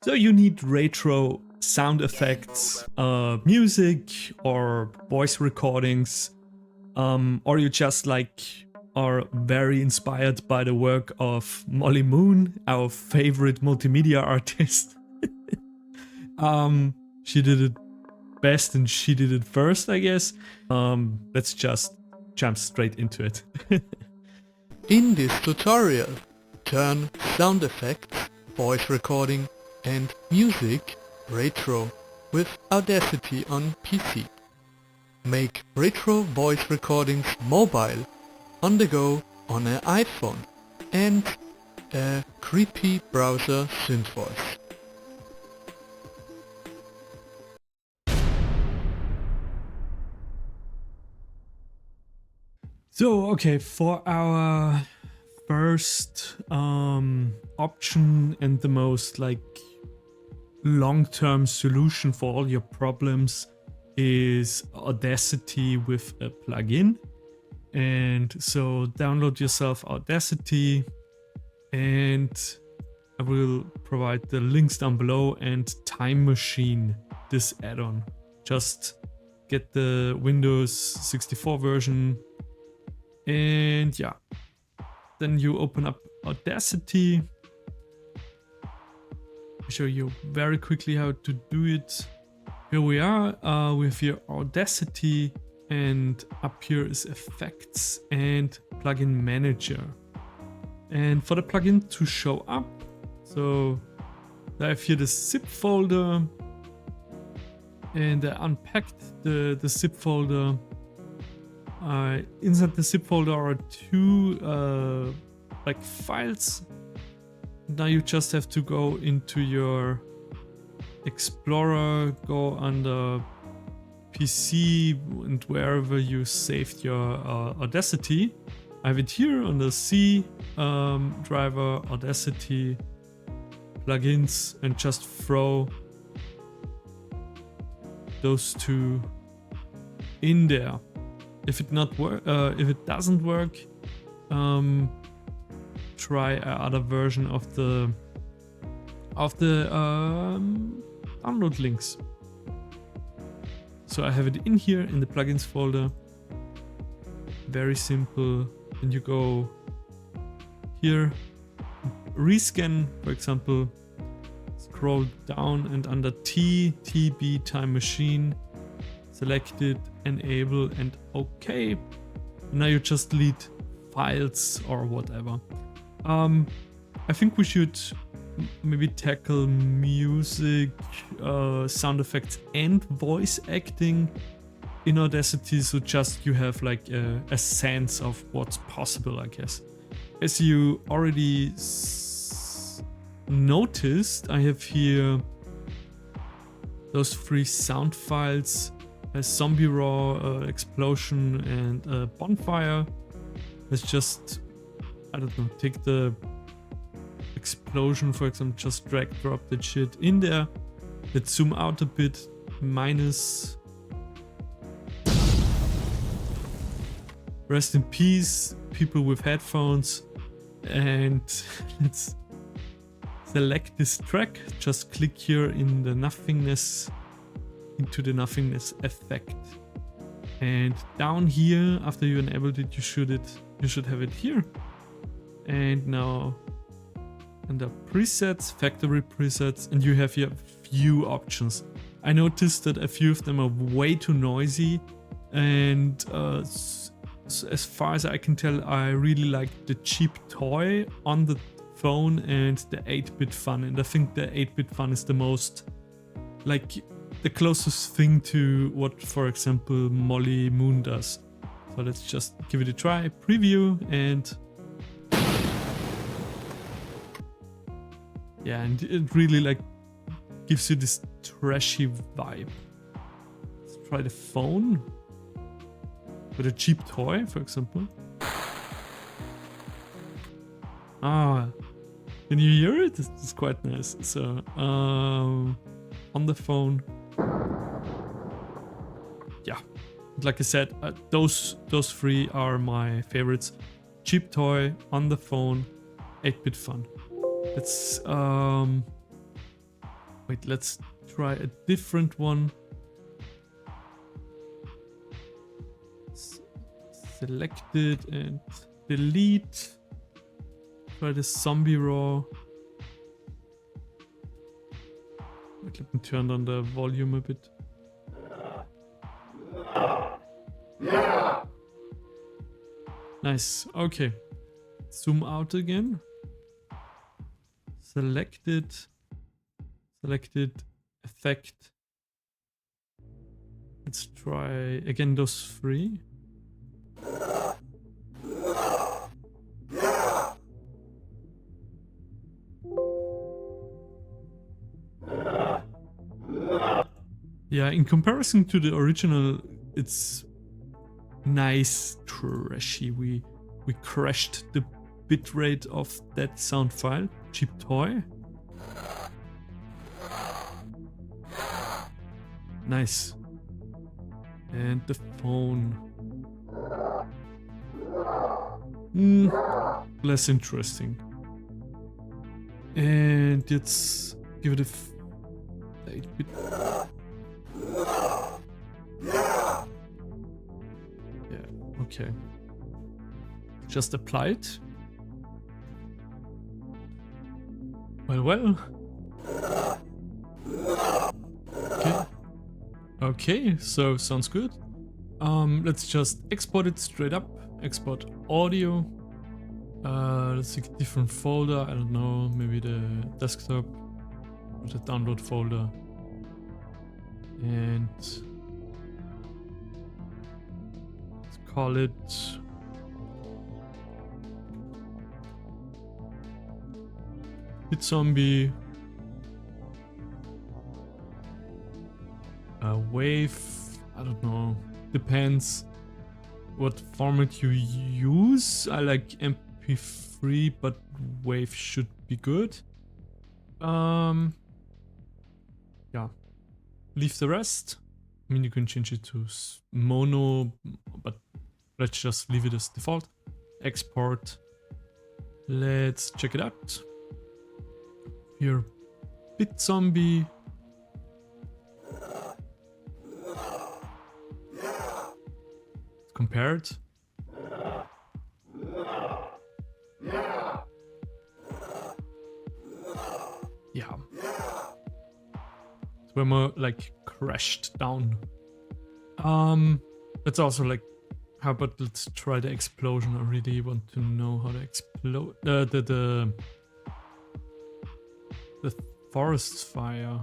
So you need retro sound effects, music or voice recordings, or you just like are very inspired by the work of Molly Moon, our favorite multimedia artist. She did it best and she did it first, I guess. Let's just jump straight into it. In this tutorial, turn sound effects, voice recording and music retro with Audacity on PC. Make retro voice recordings mobile, on the go on an iPhone and a creepy browser synth voice. So, okay, for our first option and the most like long-term solution for all your problems is Audacity with a plugin. And so download yourself Audacity, and I will provide the links down below, and Time Machine, this add-on. Just get the Windows 64 version, and yeah, then you open up Audacity. I'll show you very quickly how to do it. Here we are with your Audacity, and up here is Effects and Plugin Manager. And for the plugin to show up, so I have here the zip folder, and I unpacked the zip folder. Inside the zip folder are two like files. Now you just have to go into your Explorer, go under PC and wherever you saved your Audacity. I have it here on the C driver, Audacity, plugins, and just throw those two in there. If it doesn't work, try another version of the download links. So I have it in here in the plugins folder. Very simple. And you go here, rescan, for example, scroll down and under TB Time Machine, select it, enable, and OK. Now you just delete files or whatever. I think we should maybe tackle music, sound effects, and voice acting in Audacity, so just you have like a sense of what's possible, I guess. As you already noticed, I have here those three sound files: a zombie raw, explosion, and a bonfire. Let's just, I don't know, take the explosion, for example, just drag drop that shit in there. Let's zoom out a bit, minus. Rest in peace, people with headphones. And let's select this track, just click here in the nothingness, into the nothingness effect. And down here, after you enabled it, you should have it here. And now under presets, factory presets, and you have here a few options. I noticed that a few of them are way too noisy, and as far as I can tell, I really like the cheap toy on the phone and the 8-bit fun, and I think the 8-bit fun is the most, like, the closest thing to what, for example, Molly Moon does. So let's just give it a try, preview, and yeah, and it really like gives you this trashy vibe. Let's try the phone with a cheap toy, for example. Ah, can you hear it? It's quite nice. So on the phone, yeah, like I said, those three are my favorites: cheap toy, on the phone, 8-bit fun. Let's Wait, let's try a different one. Select it and delete. Try the zombie raw. Wait, let me turn down the volume a bit. Nice. Okay. Zoom out again. Select it. Selected effect. Let's try again those three. Yeah, in comparison to the original, it's nice, trashy. We crashed the bitrate of that sound file. Cheap toy. Nice. And the phone. Less interesting. And let's give it a 8-bit. Yeah, okay. Just apply it. Well. Okay. Okay, so sounds good. Let's just export it straight up. Export audio. Let's take a different folder. I don't know, maybe the desktop or the download folder. And let's call it Hit Zombie. Wave, I don't know, depends what format you use. I like MP3, but Wave should be good. Yeah, leave the rest. I mean, you can change it to mono, but let's just leave it as default. Export. Let's check it out. Here, Bit Zombie. Compared. Yeah. It's way more like crashed down. Let's also like, how about let's try the explosion. I really want to know how to explode the forest fire.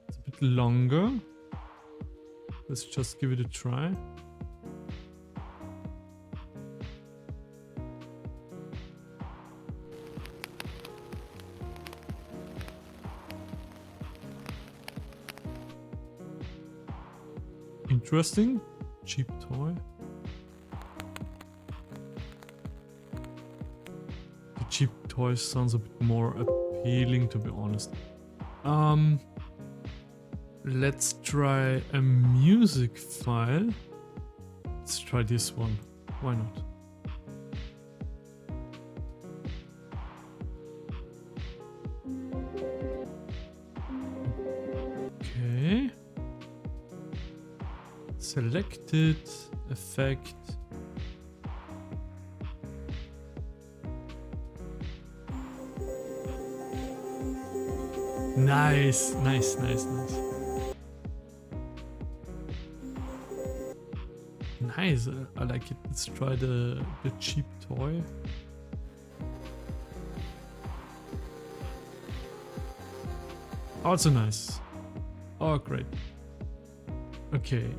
It's a bit longer. Let's just give it a try. Interesting. Cheap toy. The cheap toy sounds a bit more appealing, to be honest. Let's try a music file. Let's try this one. Why not? Okay. Selected effect. Nice. Nice, I like it. Let's try the cheap toy. Also nice. Oh, great. Okay,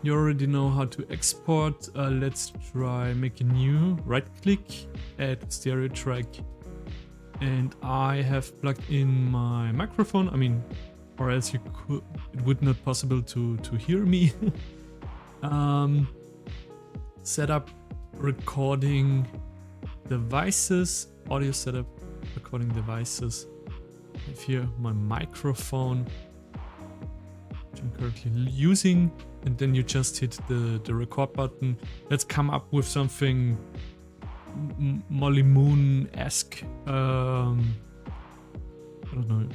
you already know how to export. Let's try make a new. Right click, add stereo track. And I have plugged in my microphone. I mean, or else it would not possible to hear me. Setup recording devices, audio setup recording devices. I have here my microphone, which I'm currently using, and then you just hit the record button. Let's come up with something Molly Moon-esque. I don't know.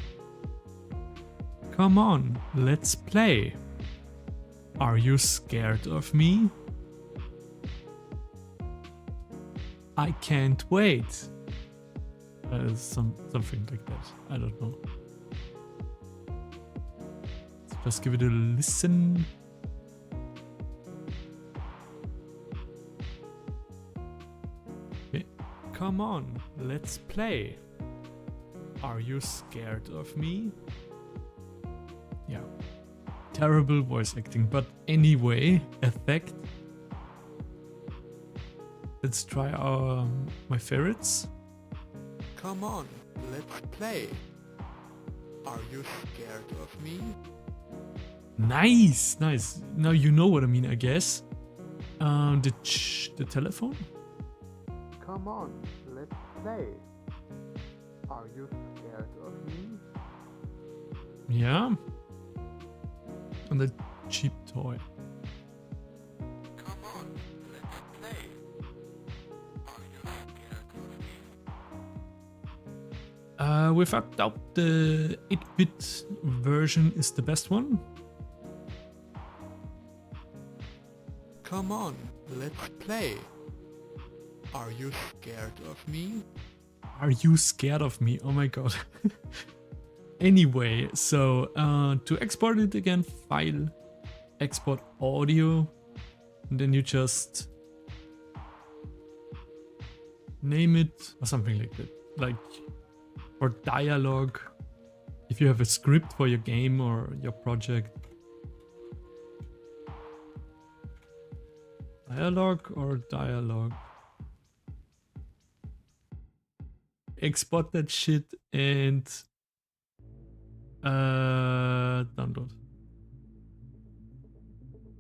Come on, let's play. Are you scared of me? I can't wait. Something like that. I don't know. Let's just give it a listen. Okay. Come on, let's play. Are you scared of me? Yeah. Terrible voice acting, but anyway, effect. Let's try my favorites. Come on, let's play. Are you scared of me? Nice, nice. Now you know what I mean, I guess. The telephone. Come on, let's play. Are you scared of me? Yeah. And the cheap toy. Come on, let's play. Are you scared of me? Without doubt, the 8-bit version is the best one. Come on, let's play. Are you scared of me? Are you scared of me? Oh my god. Anyway, so to export it again, file, export audio, and then you just name it or something like that. Like for dialogue, if you have a script for your game or your project. Dialogue or dialogue. Export that shit and download.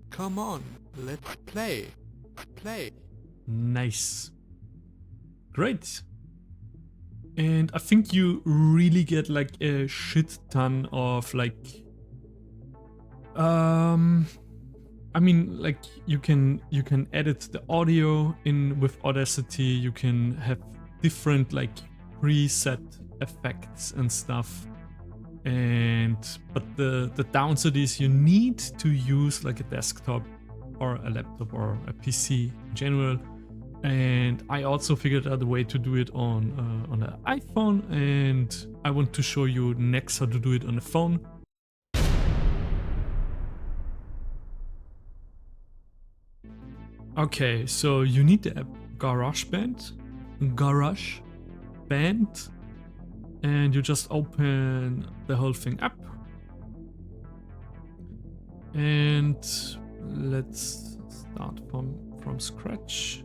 Come on, let's play. Play. Nice. Great. And I think you really get like a shit ton of like I mean, like you can edit the audio in with Audacity. You can have different like preset effects and stuff. But the downside is you need to use like a desktop or a laptop or a PC in general. And I also figured out a way to do it on an iPhone, and I want to show you next how to do it on the phone. Okay, so you need the app GarageBand, and you just open the whole thing up. And let's start from scratch.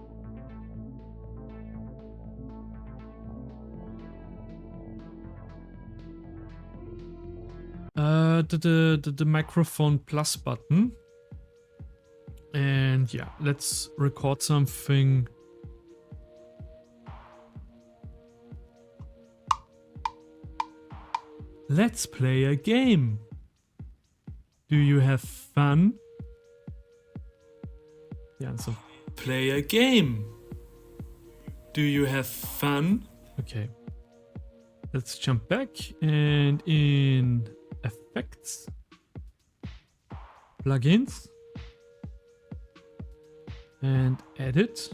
The microphone plus button. And yeah, let's record something. Let's play a game. Do you have fun? The answer. Play a game. Do you have fun? Okay. Let's jump back and in effects, plugins, and edit,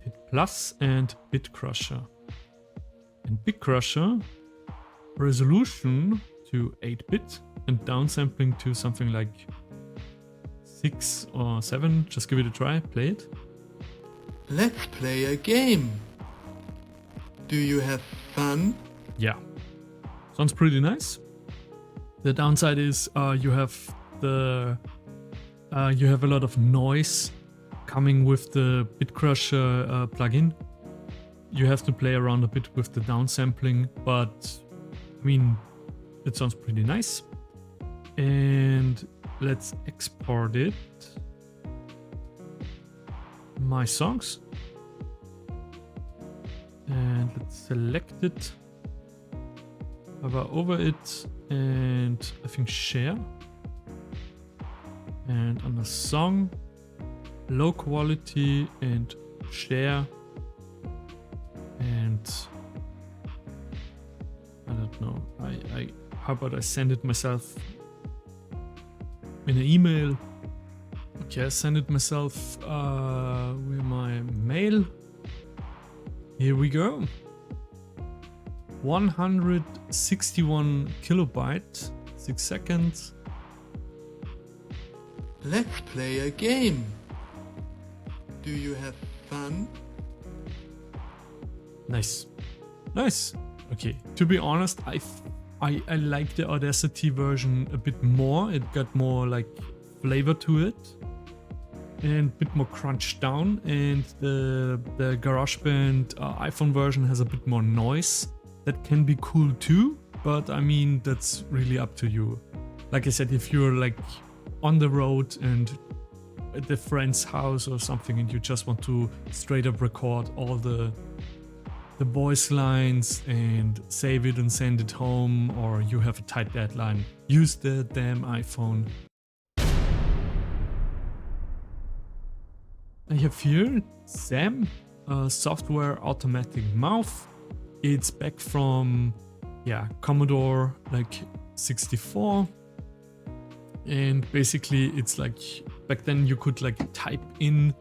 hit plus and bit crusher. And bit crusher, resolution to 8-bit and downsampling to something like 6 or 7. Just give it a try, play it. Let's play a game. Do you have fun? Yeah, sounds pretty nice. The downside is you have a lot of noise coming with the bit crusher plugin. You have to play around a bit with the downsampling, but I mean, it sounds pretty nice. And let's export it. My songs. And let's select it, hover over it, and I think share. And on the song, low quality and share. And don't know. How about I send it myself in an email? Okay, I send it myself with my mail. Here we go. 161 kilobyte, 6 seconds. Let's play a game. Do you have fun? Nice. Nice. Okay, to be honest, I like the Audacity version a bit more. It got more like flavor to it and a bit more crunched down, and the GarageBand iPhone version has a bit more noise. That can be cool too, but I mean, that's really up to you. Like I said, if you're like on the road and at a friend's house or something and you just want to straight up record all the voice lines and save it and send it home, or you have a tight deadline, use the damn iPhone. I have here Sam, software automatic mouth. It's back from Commodore like 64, and basically it's like back then you could like type in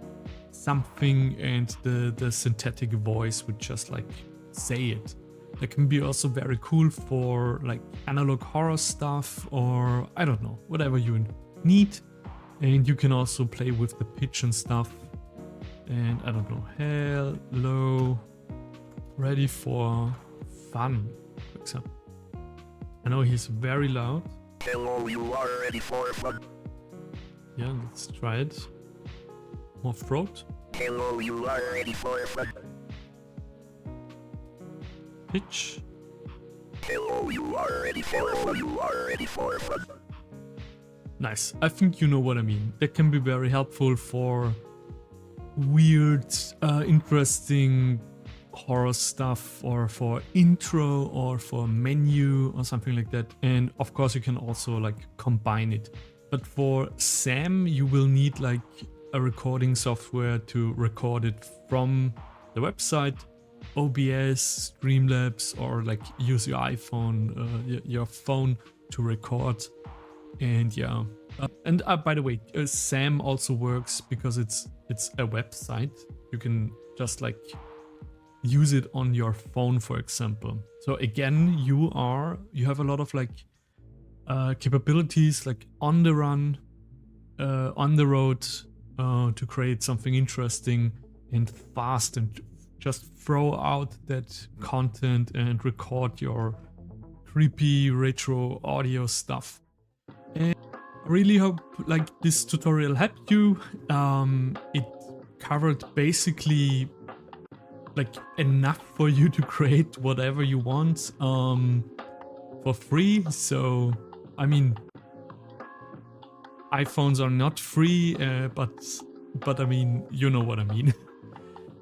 something and the synthetic voice would just like say it. That can be also very cool for like analog horror stuff, or I don't know, whatever you need. And you can also play with the pitch and stuff. And I don't know, hello, ready for fun, for example. I know he's very loud. Hello, you are ready for fun. Yeah, let's try it. More throat. Hello, you are ready for fun. Pitch. Hello, you are ready for fun. You are ready for fun. Nice. I think you know what I mean. That can be very helpful for weird, interesting horror stuff, or for intro, or for menu, or something like that. And of course you can also like combine it. But for Sam, you will need like a recording software to record it from the website, OBS, Streamlabs, or like use your iPhone, your phone to record. And yeah, and by the way, Sam also works because it's a website. You can just like use it on your phone, for example. So again, you have a lot of like capabilities, like on the run, on the road, to create something interesting and fast, and just throw out that content and record your creepy retro audio stuff. And I really hope like this tutorial helped you. It covered basically like enough for you to create whatever you want for free. So I mean, iPhones are not free, but I mean, you know what I mean.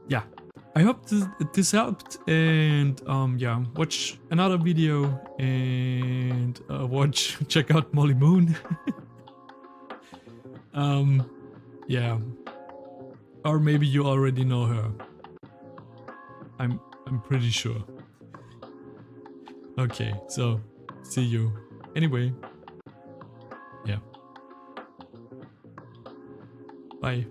Yeah, I hope this helped, and yeah, watch another video, and check out Molly Moon. Yeah, or maybe you already know her. I'm pretty sure. Okay, so see you anyway. Yeah. Bye.